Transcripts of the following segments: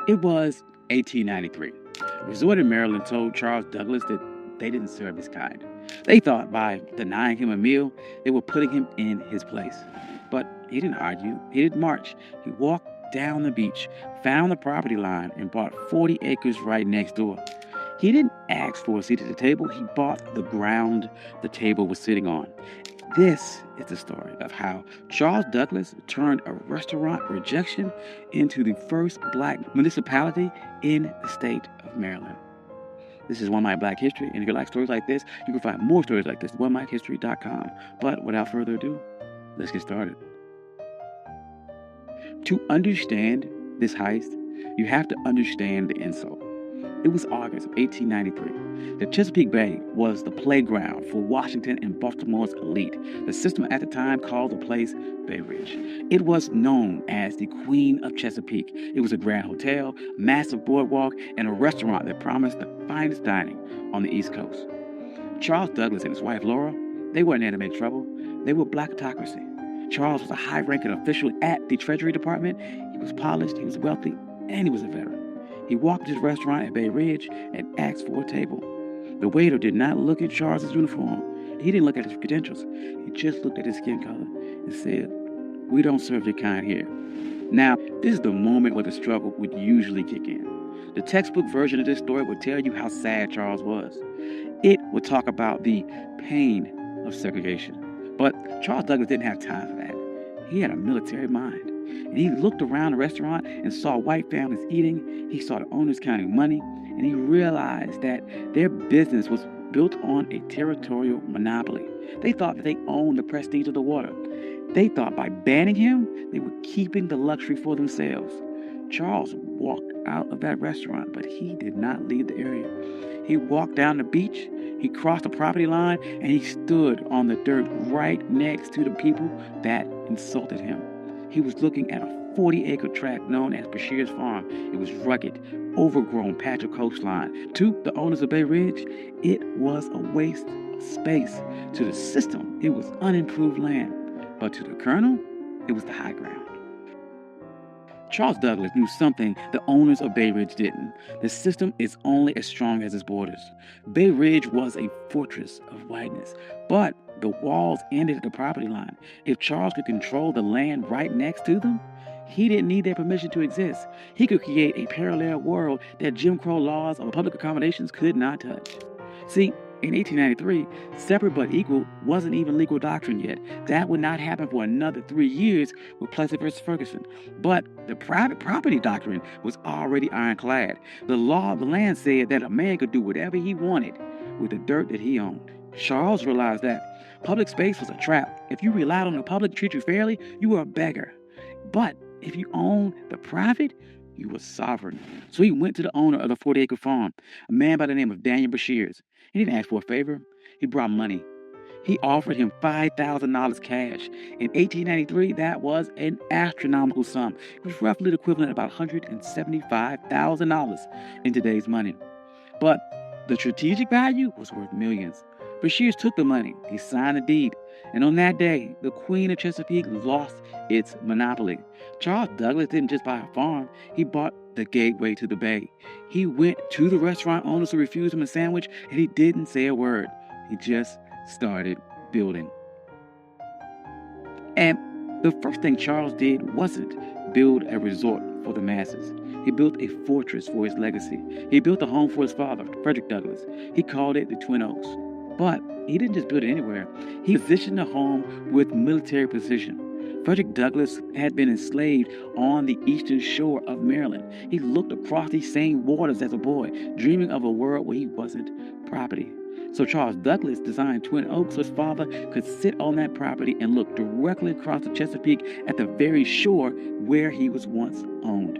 It was 1893. A resort in Maryland told Charles Douglass that they didn't serve his kind. They thought by denying him a meal, they were putting him in his place. But he didn't argue. He didn't march. He walked down the beach, found the property line, and bought 40 acres right next door. He didn't ask for a seat at the table. He bought the ground the table was sitting on. This is the story of how Charles Douglass turned a restaurant rejection into the first black municipality in the state of Maryland. This is One Mike Black History, and if you like stories like this, you can find more stories like this at onemikehistory.com. But without further ado, let's get started. To understand this heist, you have to understand the insult. It was August of 1893. The Chesapeake Bay was the playground for Washington and Baltimore's elite. The system at the time called the place Bay Ridge. It was known as the Queen of Chesapeake. It was a grand hotel, massive boardwalk, and a restaurant that promised the finest dining on the East Coast. Charles Douglass and his wife Laura, they weren't there to make trouble. They were blackocracy. Charles was a high-ranking official at the Treasury Department. He was polished, he was wealthy, and he was a veteran. He walked to his restaurant at Bay Ridge and asked for a table. The waiter did not look at Charles's uniform. He didn't look at his credentials. He just looked at his skin color and said, "We don't serve your kind here." Now, this is the moment where the struggle would usually kick in. The textbook version of this story would tell you how sad Charles was. It would talk about the pain of segregation. But Charles Douglass didn't have time for that. He had a military mind. And he looked around the restaurant and saw white families eating. He saw the owners counting money. And he realized that their business was built on a territorial monopoly. They thought that they owned the prestige of the water. They thought by banning him, they were keeping the luxury for themselves. Charles walked out of that restaurant, but he did not leave the area. He walked down the beach, he crossed the property line, and he stood on the dirt right next to the people that insulted him. He was looking at a 40-acre tract known as Bashir's Farm. It was rugged, overgrown patch of coastline. To the owners of Bay Ridge, it was a waste of space. To the system, it was unimproved land. But to the Colonel, it was the high ground. Charles Douglass knew something the owners of Bay Ridge didn't. The system is only as strong as its borders. Bay Ridge was a fortress of whiteness, but the walls ended at the property line. If Charles could control the land right next to them, he didn't need their permission to exist. He could create a parallel world that Jim Crow laws of public accommodations could not touch. See, in 1893, separate but equal wasn't even legal doctrine yet. That would not happen for another 3 years with Plessy versus Ferguson. But the private property doctrine was already ironclad. The law of the land said that a man could do whatever he wanted with the dirt that he owned. Charles realized that public space was a trap. If you relied on the public to treat you fairly, you were a beggar. But if you owned the private, you were sovereign. So he went to the owner of the 40-acre farm, a man by the name of Daniel Bashir. He didn't ask for a favor. He brought money. He offered him $5,000 cash. In 1893, that was an astronomical sum. It was roughly the equivalent of about $175,000 in today's money. But the strategic value was worth millions. Bashir took the money. He signed the deed. And on that day, the Queen of Chesapeake lost its monopoly. Charles Douglass didn't just buy a farm. He bought the gateway to the bay. He went to the restaurant owners who refused him a sandwich, and he didn't say a word. He just started building. And the first thing Charles did wasn't build a resort for the masses. He built a fortress for his legacy. He built a home for his father, Frederick Douglass. He called it the Twin Oaks. But he didn't just build it anywhere. He positioned the home with military precision. Frederick Douglass had been enslaved on the eastern shore of Maryland. He looked across these same waters as a boy, dreaming of a world where he wasn't property. So Charles Douglass designed Twin Oaks so his father could sit on that property and look directly across the Chesapeake at the very shore where he was once owned.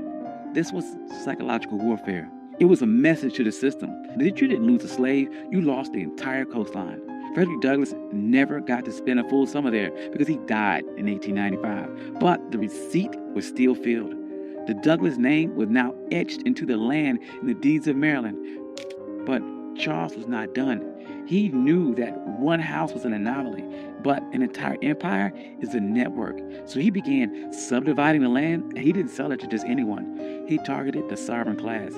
This was psychological warfare. It was a message to the system that if you didn't lose a slave, you lost the entire coastline. Frederick Douglass never got to spend a full summer there because he died in 1895. But the receipt was still filled. The Douglass name was now etched into the land in the deeds of Maryland. But Charles was not done. He knew that one house was an anomaly, but an entire empire is a network. So he began subdividing the land, and he didn't sell it to just anyone. He targeted the sovereign class.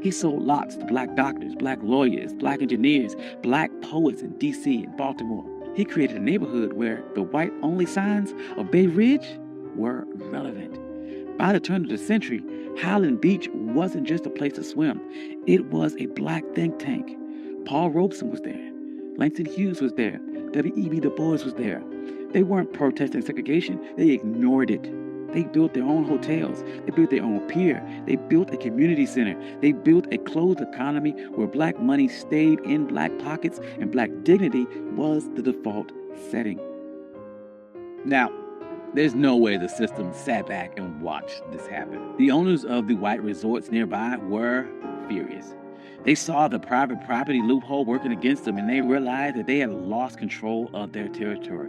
He sold lots to black doctors, black lawyers, black engineers, black poets in D.C. and Baltimore. He created a neighborhood where the white-only signs of Bay Ridge were relevant. By the turn of the century, Highland Beach wasn't just a place to swim. It was a black think tank. Paul Robeson was there. Langston Hughes was there. W.E.B. Du Bois was there. They weren't protesting segregation. They ignored it. They built their own hotels. They built their own pier. They built a community center. They built a closed economy where black money stayed in black pockets and black dignity was the default setting. Now, there's no way the system sat back and watched this happen. The owners of the white resorts nearby were furious. They saw the private property loophole working against them, and they realized that they had lost control of their territory.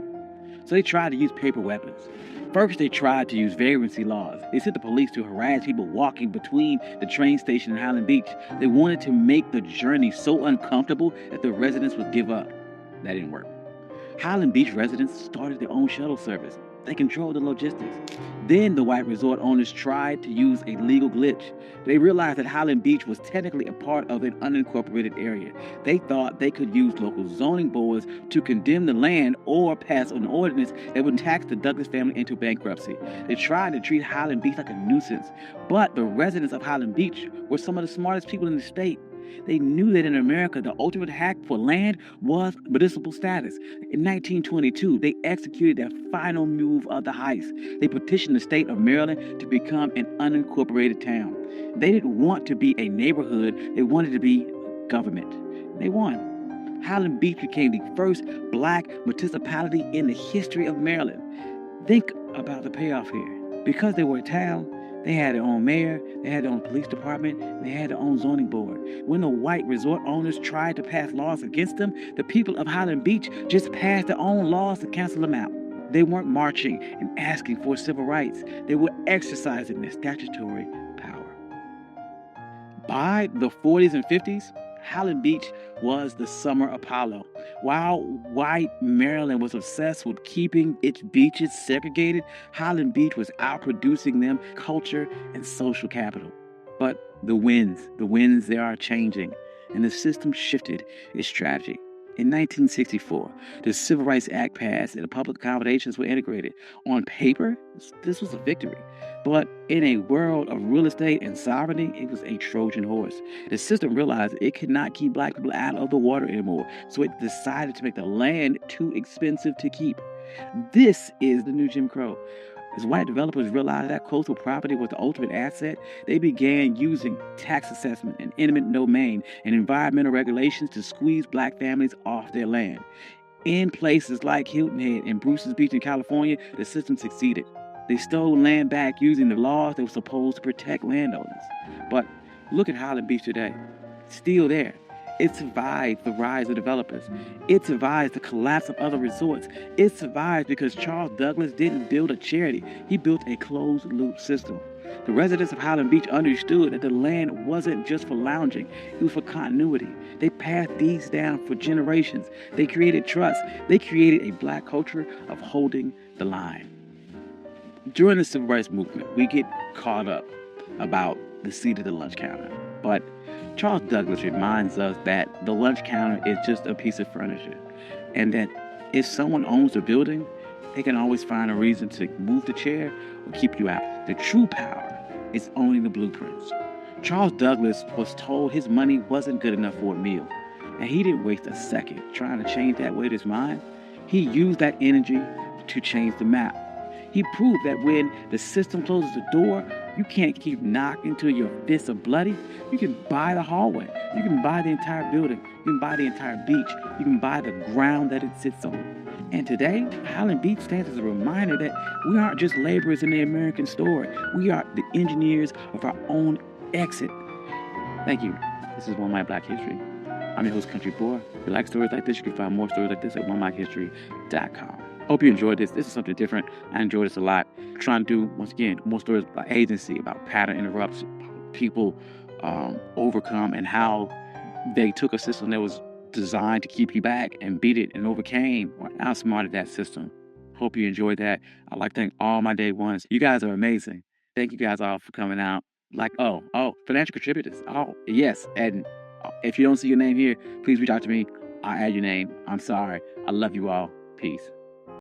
So they tried to use paper weapons. First, they tried to use vagrancy laws. They sent the police to harass people walking between the train station and Highland Beach. They wanted to make the journey so uncomfortable that the residents would give up. That didn't work. Highland Beach residents started their own shuttle service. They controlled the logistics. Then the white resort owners tried to use a legal glitch. They realized that Highland Beach was technically a part of an unincorporated area. They thought they could use local zoning boards to condemn the land or pass an ordinance that would tax the Douglass family into bankruptcy. They tried to treat Highland Beach like a nuisance, but the residents of Highland Beach were some of the smartest people in the state. They knew that in America, the ultimate hack for land was municipal status. In 1922, they executed their final move of the heist. They petitioned the state of Maryland to become an unincorporated town. They didn't want to be a neighborhood. They wanted to be government. They won. Highland Beach became the first black municipality in the history of Maryland. Think about the payoff here. Because they were a town, they had their own mayor, they had their own police department, they had their own zoning board. When the white resort owners tried to pass laws against them, the people of Highland Beach just passed their own laws to cancel them out. They weren't marching and asking for civil rights. They were exercising their statutory power. By the 40s and 50s, Highland Beach was the summer Apollo. While white Maryland was obsessed with keeping its beaches segregated, Highland Beach was outproducing them culture and social capital. But the winds, they are changing, and the system shifted its strategy. In 1964, the Civil Rights Act passed and the public accommodations were integrated. On paper, this was a victory. But in a world of real estate and sovereignty, it was a Trojan horse. The system realized it could not keep black people out of the water anymore, so it decided to make the land too expensive to keep. This is the new Jim Crow. As white developers realized that coastal property was the ultimate asset, they began using tax assessment and eminent domain and environmental regulations to squeeze black families off their land. In places like Hilton Head and Bruce's Beach in California, the system succeeded. They stole land back using the laws that were supposed to protect landowners. But look at Highland Beach today. It's still there. It survived the rise of developers. It survived the collapse of other resorts. It survived because Charles Douglass didn't build a charity. He built a closed-loop system. The residents of Highland Beach understood that the land wasn't just for lounging. It was for continuity. They passed these down for generations. They created trust. They created a black culture of holding the line. During the Civil Rights Movement, we get caught up about the seat at the lunch counter. But Charles Douglass reminds us that the lunch counter is just a piece of furniture, and that if someone owns the building, they can always find a reason to move the chair or keep you out. The true power is owning the blueprints. Charles Douglass was told his money wasn't good enough for a meal, and he didn't waste a second trying to change that with his mind. He used that energy to change the map. He proved that when the system closes the door, you can't keep knocking till your fists are bloody. You can buy the hallway. You can buy the entire building. You can buy the entire beach. You can buy the ground that it sits on. And today, Highland Beach stands as a reminder that we aren't just laborers in the American story. We are the engineers of our own exit. Thank you. This is One My Black History. I'm your host, Country Boy. If you like stories like this, you can find more stories like this at onemyhistory.com. Hope you enjoyed this. This is something different. I enjoyed this a lot. I'm trying to do, once again, more stories about agency, about pattern interrupts, people overcome, and how They took a system that was designed to keep you back and beat it and overcame or outsmarted that system. Hope you enjoyed that. I'd like to thank all my day ones. You guys are amazing. Thank you guys all for coming out. Like, financial contributors. Oh, yes. And if you don't see your name here, please reach out to me. I'll add your name. I'm sorry. I love you all. Peace.